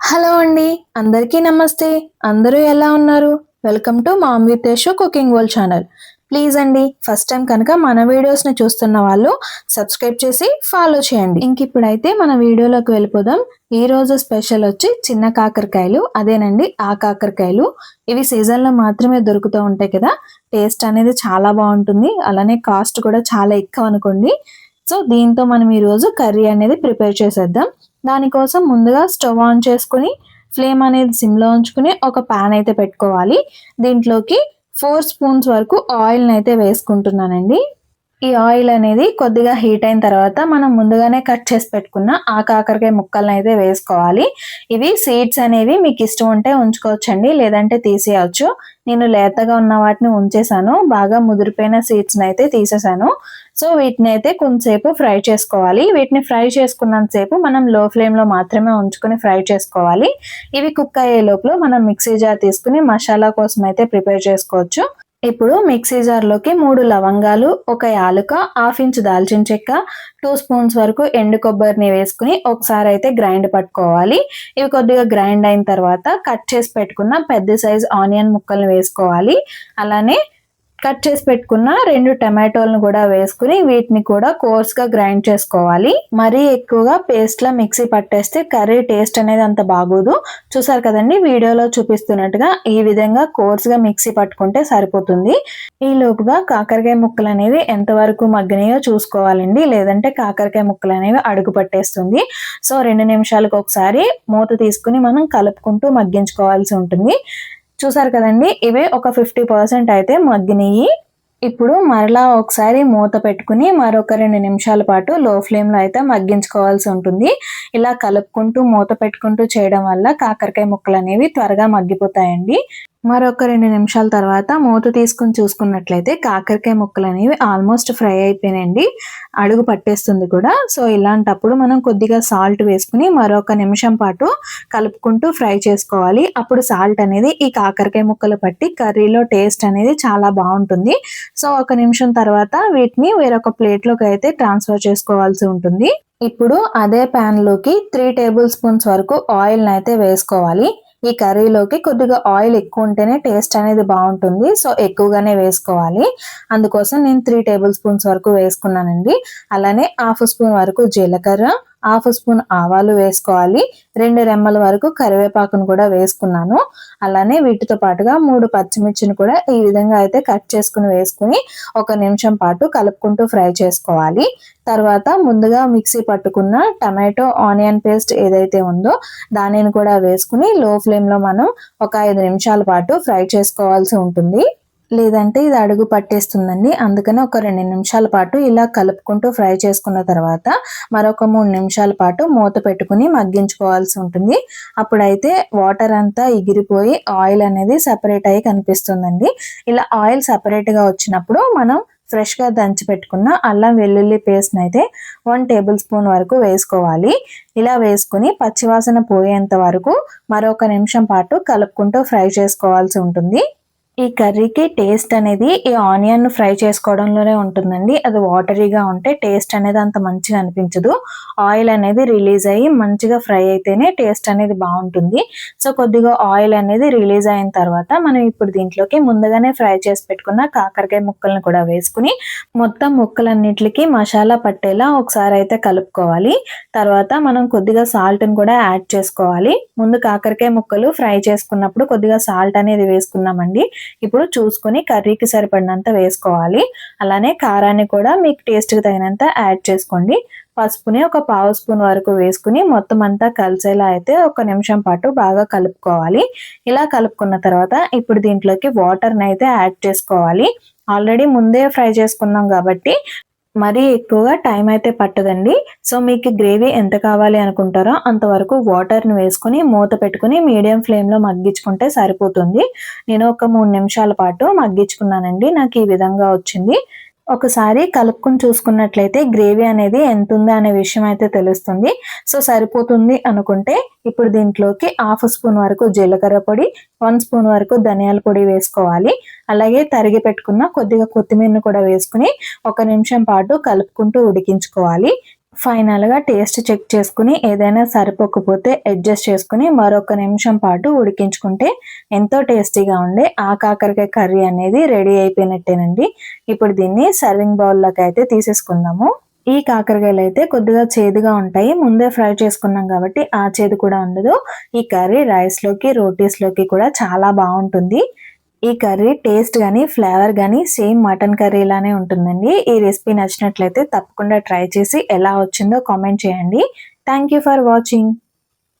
Hello అండి. అందరికీ నమస్తే. అందరూ ఎలా ఉన్నారు? Welcome to mom with Yashu cooking world channel. Please అండి, ఫస్ట్ టైం కనుక మన వీడియోస్‌ని చూస్తున్న వాళ్ళు సబ్స్క్రైబ్ చేసి ఫాలో చేయండి. ఇంకిప్పుడైతే మన వీడియోలోకి వెళ్ళిపోదాం. ఈరోజు స్పెషల్ వచ్చి చిన్న కాకరకాయలు, అదేనండి ఆ కాకరకాయలు. ఇవి సీజన్‌లో మాత్రమే దొరుకుతూ ఉంటాయి కదా! టేస్ట్ అనేది చాలా బావుంటుంది. అలానే కాస్ట్ కూడా చాలా ఎక్కువ అనుకోండి. సో, దీంతో మనం ఈరోజు కర్రీ అనేది ప్రిపేర్ చేసేద్దాం. దానికోసం ముందుగా స్టవ్ ఆన్ చేసుకొని ఫ్లేమ్ అనేది సిమ్‌లో ఉంచుకొని ఒక పాన్ అయితే పెట్టుకోవాలి. దీంట్లోకి 4 స్పూన్స్ వరకు ఆయిల్‌ని అయితే వేసుకుంటున్నానండి. ఈ ఆయిల్ అనేది కొద్దిగా హీట్ అయిన తర్వాత మనం ముందుగానే కట్ చేసి పెట్టుకున్న ఆ కాకరకాయ ముక్కల్ని అయితే వేసుకోవాలి. ఇవి సీడ్స్ అనేవి మీకు ఇష్టం ఉంటే ఉంచుకోవచ్చండి, లేదంటే తీసేయొచ్చు. నేను లేతగా ఉన్న వాటిని ఉంచేసాను. బాగా ముదిరిపోయిన సీడ్స్‌ని అయితే తీసేసాను. సో, వీటిని అయితే కొంచెంసేపు ఫ్రై చేసుకోవాలి. వీటిని ఫ్రై చేసుకున్నంత సేపు మనం లో ఫ్లేమ్‌లో మాత్రమే ఉంచుకొని ఫ్రై చేసుకోవాలి. ఇవి కుక్ అయ్యే లోపల మనం మిక్సీ జార్ తీసుకొని మసాలా కోసం అయితే ప్రిపేర్ చేసుకోవచ్చు. ఇప్పుడు మిక్సీ జార్‌లోకి 3 లవంగాలు, ఒక యాలుక, హాఫ్ ఇంచ్ దాల్చిన చెక్క, 2 స్పూన్స్ వరకు ఎండు కొబ్బరిని వేసుకొని ఒకసారి అయితే గ్రైండ్ పట్టుకోవాలి. ఇవి కొద్దిగా గ్రైండ్ అయిన తర్వాత కట్ చేసి పెట్టుకున్న పెద్ద సైజ్ ఆనియన్ ముక్కల్ని వేసుకోవాలి. అలానే కట్ చేసి పెట్టుకున్న 2 టమాటోలను కూడా వేసుకుని వీటిని కూడా కోర్స్‌గా గ్రైండ్ చేసుకోవాలి. మరీ ఎక్కువగా పేస్ట్‌లా మిక్సీ పట్టేస్తే కర్రీ టేస్ట్ అనేది అంత బాగోదు. చూసారు కదండీ, వీడియోలో చూపిస్తున్నట్టుగా ఈ విధంగా కోర్స్‌గా మిక్సీ పట్టుకుంటే సరిపోతుంది. ఈ లోపుగా కాకరకాయ ముక్కలు అనేవి ఎంతవరకు మగ్గినాయో చూసుకోవాలండి, లేదంటే కాకరకాయ ముక్కలు అనేవి అడుగు పట్టేస్తుంది. సో, 2 నిమిషాలకు ఒకసారి మూత తీసుకుని మనం కలుపుకుంటూ మగ్గించుకోవాల్సి ఉంటుంది. చూసారు కదండీ, ఇవే ఒక 50% అయితే మగ్గినియి. ఇప్పుడు మరలా ఒకసారి మూత పెట్టుకుని మరొక 2 నిమిషాల పాటు లో ఫ్లేమ్‌లో అయితే మగ్గించుకోవాల్సి ఉంటుంది. ఇలా కలుపుకుంటూ మూత పెట్టుకుంటూ చేయడం వల్ల కాకరకాయ ముక్కలనేవి త్వరగా మగ్గిపోతాయండి. మరొక 2 నిమిషాల తర్వాత మూత తీసుకొని చూసుకున్నట్లయితే కాకరకాయ ముక్కలనేవి ఆల్మోస్ట్ ఫ్రై అయిపోయినాయండి. అడుగు పట్టేస్తుంది కూడా. సో, ఇలాంటప్పుడు మనం కొద్దిగా సాల్ట్ వేసుకుని మరొక నిమిషం పాటు కలుపుకుంటూ ఫ్రై చేసుకోవాలి. అప్పుడు సాల్ట్ అనేది ఈ కాకరకాయ ముక్కలు పట్టి కర్రీలో టేస్ట్ అనేది చాలా బావుంటుంది. సో, ఒక నిమిషం తర్వాత వీటిని వేరొక ప్లేట్‌లోకి అయితే ట్రాన్స్‌ఫర్ చేసుకోవాల్సి ఉంటుంది. ఇప్పుడు అదే ప్యాన్‌లోకి 3 టేబుల్ స్పూన్స్ వరకు ఆయిల్‌ని అయితే వేసుకోవాలి. ఈ కర్రీలోకి కొద్దిగా ఆయిల్ ఎక్కువ ఉంటేనే టేస్ట్ అనేది బావుంటుంది. సో, ఎక్కువగానే వేసుకోవాలి. అందుకోసం నేను 3 టేబుల్ స్పూన్స్ వరకు వేసుకున్నానండి. అలానే హాఫ్ స్పూన్ వరకు జీలకర్ర, హాఫ్ స్పూన్ ఆవాలు వేసుకోవాలి. 2 రెమ్మల వరకు కరివేపాకును కూడా వేసుకున్నాను. అలానే వీటితో పాటుగా 3 పచ్చిమిర్చిని కూడా ఈ విధంగా అయితే కట్ చేసుకొని వేసుకొని ఒక నిమిషం పాటు కలుపుకుంటూ ఫ్రై చేసుకోవాలి. తర్వాత ముందుగా మిక్సీ పట్టుకున్న టమాటో ఆనియన్ పేస్ట్ ఏదైతే ఉందో దానిని కూడా వేసుకుని లో ఫ్లేమ్‌లో మనం ఒక 5 నిమిషాల పాటు ఫ్రై చేసుకోవాల్సి ఉంటుంది. లేదంటే ఇది అడుగు పట్టేస్తుందండి. అందుకని ఒక 2 నిమిషాల పాటు ఇలా కలుపుకుంటూ ఫ్రై చేసుకున్న తర్వాత మరొక 3 నిమిషాల పాటు మూత పెట్టుకుని మగ్గించుకోవాల్సి ఉంటుంది. అప్పుడైతే వాటర్ అంతా ఎగిరిపోయి ఆయిల్ అనేది సెపరేట్ అయ్యి కనిపిస్తుందండి. ఇలా ఆయిల్ సెపరేట్‌గా వచ్చినప్పుడు మనం ఫ్రెష్‌గా దంచి పెట్టుకున్న అల్లం వెల్లుల్లి పేస్ట్‌ని అయితే 1 టేబుల్ స్పూన్ వరకు వేసుకోవాలి. ఇలా వేసుకొని పచ్చివాసన పోయేంత వరకు మరొక నిమిషం పాటు కలుపుకుంటూ ఫ్రై చేసుకోవాల్సి ఉంటుంది. ఈ కర్రీకి టేస్ట్ అనేది ఈ ఆనియన్ ఫ్రై చేసుకోవడంలోనే ఉంటుందండి. అది వాటరీగా ఉంటే టేస్ట్ అనేది అంత మంచిగా అనిపించదు. ఆయిల్ అనేది రిలీజ్ అయ్యి మంచిగా ఫ్రై అయితేనే టేస్ట్ అనేది బావుంటుంది. సో, కొద్దిగా ఆయిల్ అనేది రిలీజ్ అయిన తర్వాత మనం ఇప్పుడు దీంట్లోకి ముందుగానే ఫ్రై చేసి పెట్టుకున్న కాకరకాయ ముక్కల్ని కూడా వేసుకుని మొత్తం ముక్కలన్నిట్లికి మసాలా పట్టేలా ఒకసారి అయితే కలుపుకోవాలి. తర్వాత మనం కొద్దిగా సాల్ట్‌ని కూడా యాడ్ చేసుకోవాలి. ముందు కాకరకాయ ముక్కలు ఫ్రై చేసుకున్నప్పుడు కొద్దిగా సాల్ట్ అనేది వేసుకున్నామండి. ఇప్పుడు చూసుకొని కర్రీకి సరిపడినంత వేసుకోవాలి. అలానే కారాన్ని కూడా మీకు టేస్ట్‌కి తగినంత యాడ్ చేసుకోండి. పసుపుని ఒక పావు స్పూన్ వరకు వేసుకుని మొత్తం అంతా కలిసేలా అయితే ఒక నిమిషం పాటు బాగా కలుపుకోవాలి. ఇలా కలుపుకున్న తర్వాత ఇప్పుడు దీంట్లోకి వాటర్‌ని అయితే యాడ్ చేసుకోవాలి. ఆల్రెడీ ముందే ఫ్రై చేసుకున్నాం కాబట్టి మరీ ఎక్కువగా టైం అయితే పట్టదండి. సో, మీకు గ్రేవీ ఎంత కావాలి అనుకుంటారో అంతవరకు వాటర్‌ని వేసుకొని మూత పెట్టుకొని మీడియం ఫ్లేమ్‌లో మగ్గించుకుంటే సరిపోతుంది. నేను ఒక 3 నిమిషాల పాటు మగ్గించుకున్నానండి. నాకు ఈ విధంగా వచ్చింది. ఒకసారి కలుపుకొని చూసుకున్నట్లయితే గ్రేవీ అనేది ఎంతుందా అనే విషయం అయితే తెలుస్తుంది. సో, సరిపోతుంది అనుకుంటే ఇప్పుడు దీంట్లోకి హాఫ్ స్పూన్ వరకు జీలకర్ర పొడి, 1 స్పూన్ వరకు ధనియాల పొడి వేసుకోవాలి. అలాగే తరిగి పెట్టుకున్న కొద్దిగా కొత్తిమీరని కూడా వేసుకొని ఒక నిమిషం పాటు కలుపుకుంటూ ఉడికించుకోవాలి. ఫైనల్గా టేస్ట్ చెక్ చేసుకుని ఏదైనా సరిపోకపోతే అడ్జస్ట్ చేసుకుని మరొక నిమిషం పాటు ఉడికించుకుంటే ఎంతో టేస్టీగా ఉండే ఆ కాకరకాయ కర్రీ అనేది రెడీ అయిపోయినట్టేనండి. ఇప్పుడు దీన్ని సర్వింగ్ బౌల్లోకి అయితే తీసేసుకుందాము. ఈ కాకరకాయలు అయితే కొద్దిగా చేదుగా ఉంటాయి. ముందే ఫ్రై చేసుకున్నాం కాబట్టి ఆ చేదు కూడా ఉండదు. ఈ కర్రీ రైస్లోకి రోటీస్లోకి కూడా చాలా బాగుంటుంది. ఈ కర్రీ టేస్ట్ గానీ, ఫ్లేవర్ గానీ సేమ్ మటన్ కర్రీ లానే ఉంటుందండి. ఈ రెసిపీ నచ్చినట్లయితే తప్పకుండా ట్రై చేసి ఎలా వచ్చిందో కామెంట్ చేయండి. Thank you for watching.